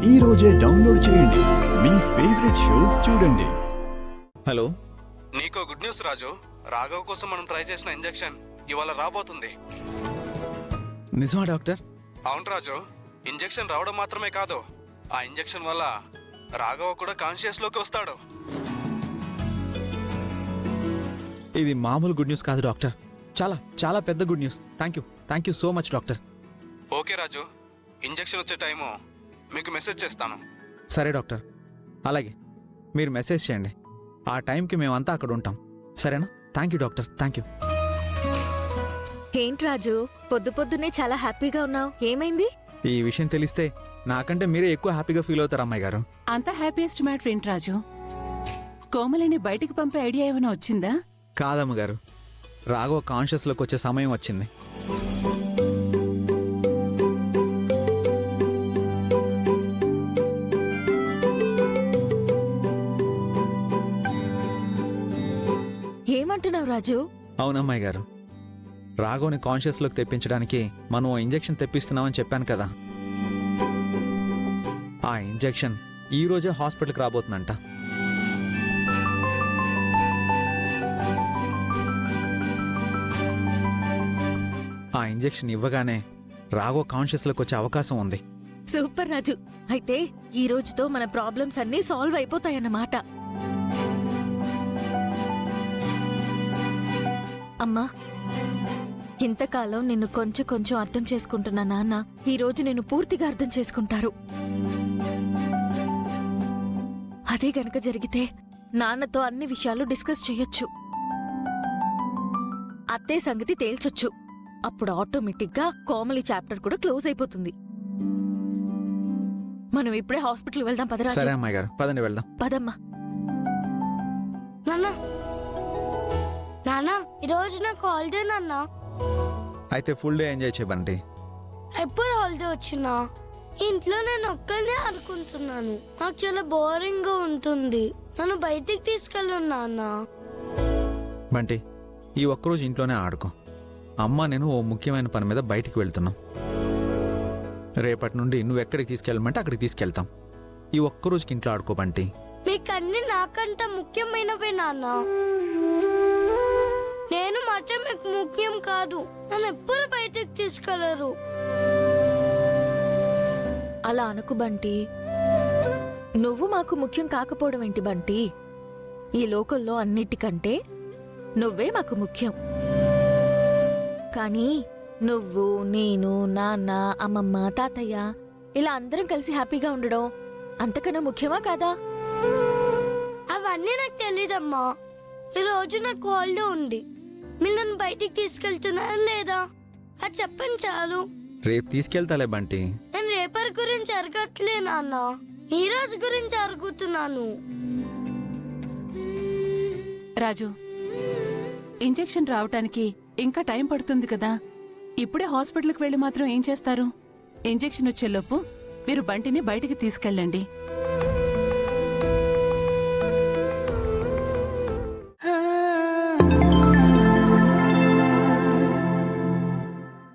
ఈ రోజే డౌన్లోడ్ చేయండి. మీ ఫేవరెట్ షోస్ చూడండి. హలో, నీకో గుడ్ న్యూస్ రాజు. రాఘవ్ కోసం మనం ట్రై చేసిన ఇంజెక్షన్ ఇవాళ రాబోతుంది. నిజమా డాక్టర్? అవును రాజు, ఇంజెక్షన్ రావడం మాత్రమే కాదు, ఆ ఇంజెక్షన్ వల్ల రాఘవ్ కూడా కాన్షియస్ లోకి వస్తాడు. ఇది మామూలు గుడ్ న్యూస్ కాదు డాక్టర్, చాలా చాలా పెద్ద good news. Thank you so much doctor. Okay Raju, injection వచ్చే టైము మీకు మెసేజ్ చేస్తాను. సరే డాక్టర్, అలాగే మీరు మెసేజ్ చేయండి. ఆ టైంకి మేమంతా అక్కడ ఉంటాం, సరేనా? Thank you doctor, thank you. ఏంటి రాజు, పొద్దున్నే చాలా హ్యాపీగా ఉన్నావు, ఏమైంది? ఈ విషయం తెలిస్తే నాకంటే మీరే ఎక్కువ హ్యాపీగా ఫీల్ అవుతారు అమ్మాయి గారు. అంత హ్యాపీయెస్ట్ మ్యాటర్ ఏంటి రాజు? కోమలిని బయటికి పంపే ఐడియా ఏమైనా వచ్చిందా? కాదమ్మ గారు, రాఘవ కాన్షియస్లోకి వచ్చే సమయం వచ్చింది. ఏమంటున్నావు రాజు? అవునమ్మాయి గారు, రాఘవ్ని కాన్షియస్లోకి తెప్పించడానికి మనం ఓ ఇంజెక్షన్ తెప్పిస్తున్నామని చెప్పాను కదా. ఆ ఇంజెక్షన్ ఈ రోజే హాస్పిటల్కి రాబోతుందంట. ఆ ఇంజెక్షన్ ఇవ్వగానే రాఘవ్ కాన్షియస్లోకి వచ్చే అవకాశం ఉంది. సూపర్ రాజు, అయితే ఈ రోజుతో మన ప్రాబ్లమ్స్ అన్నీ సాల్వ్ అయిపోతాయన్నమాట. అమ్మా, ఇంతకాలం నిన్ను కొంచెం అర్థం చేసుకుంటున్నా నాన్న ఈ రోజు నిన్ను పూర్తిగా అర్థం చేసుకుంటారు. అదే గనక జరిగితే నాన్నతో అన్ని విషయాలు డిస్కస్ చేయొచ్చు, అత్తే సంగతి తేల్చొచ్చు. అప్పుడు ఆటోమేటిక్ గా కోమలి చాప్టర్ కూడా క్లోజ్ అయిపోతుంది. మనం ఇప్పుడే హాస్పిటల్ వెళ్దాం పదరా. సరే అమ్మాయి గారు, పదండి వెళ్దాం. పదమ్మా. నానా, ఈరోజు నాకు హాలిడే నాన్న. అయితే ఫుల్ డే ఎంజాయ్ చేయబండి. ఎప్పుడు హాలిడే వచ్చినా ఇంట్లో నేను ఒక్కనే ఆడుకుంటున్నాను. నాకు చాలా బోరింగ్ గా ఉంటుంది. నన్ను బయటికి తీసుకెళ్ళు నాన్న. బంటి, ఈ ఒక్కరోజు ఇంట్లోనే ఆడుకో. అమ్మ నేను ఓ ముఖ్యమైన పని మీద బయటికి వెళ్తున్నాం. రేపటి నుండి నువ్వు ఎక్కడికి తీసుకెళ్ళమంటే అక్కడికి తీసుకెళ్తాం. ఈ ఒక్కరోజుకి ఇంట్లో ఆడుకో బంటి. మీకన్నీ నాకంట ముఖ్యమైనవే నాన్న. నేను మాత్రం మీకు ముఖ్యం కాదు. నన్ను ఎప్పుడు బయటికి తీసుకెళ్లరు. అలా అనుకు బంటి. నువ్వు మాకు ముఖ్యం కాకపోవడం ఏంటి బంటి? ఈ లోకంలో అన్నిటికంటే నువ్వే మాకు ముఖ్యం. కానీ నువ్వు, నేను, నాన్న, అమ్మమ్మ, తాతయ్య ఇలా అందరం కలిసి హ్యాపీగా ఉండడం అంతకన్నా ముఖ్యమా కాదా? అవన్నీ నాకు తెలీదమ్మా. ఈరోజు నాకు హాలిడే ఉంది. మీరు నన్ను బయటికి తీసుకెళ్తున్నారా లేదా అది చెప్పండి చాలు. రేపు తీసుకెళ్తాలే బంటి. నేను రేపటి గురించి అరగట్లే నాన్న, ఈ రోజు గురించి అరుగుతున్నాను. రాజు, ఇంజెక్షన్ రావటానికి ఇంకా టైం పడుతుంది కదా. ఇప్పుడే హాస్పిటల్కి వెళ్ళి మాత్రం ఏం చేస్తారు? ఇంజెక్షన్ వచ్చేలోపు మీరు బంటిని బయటికి తీసుకెళ్ళండి.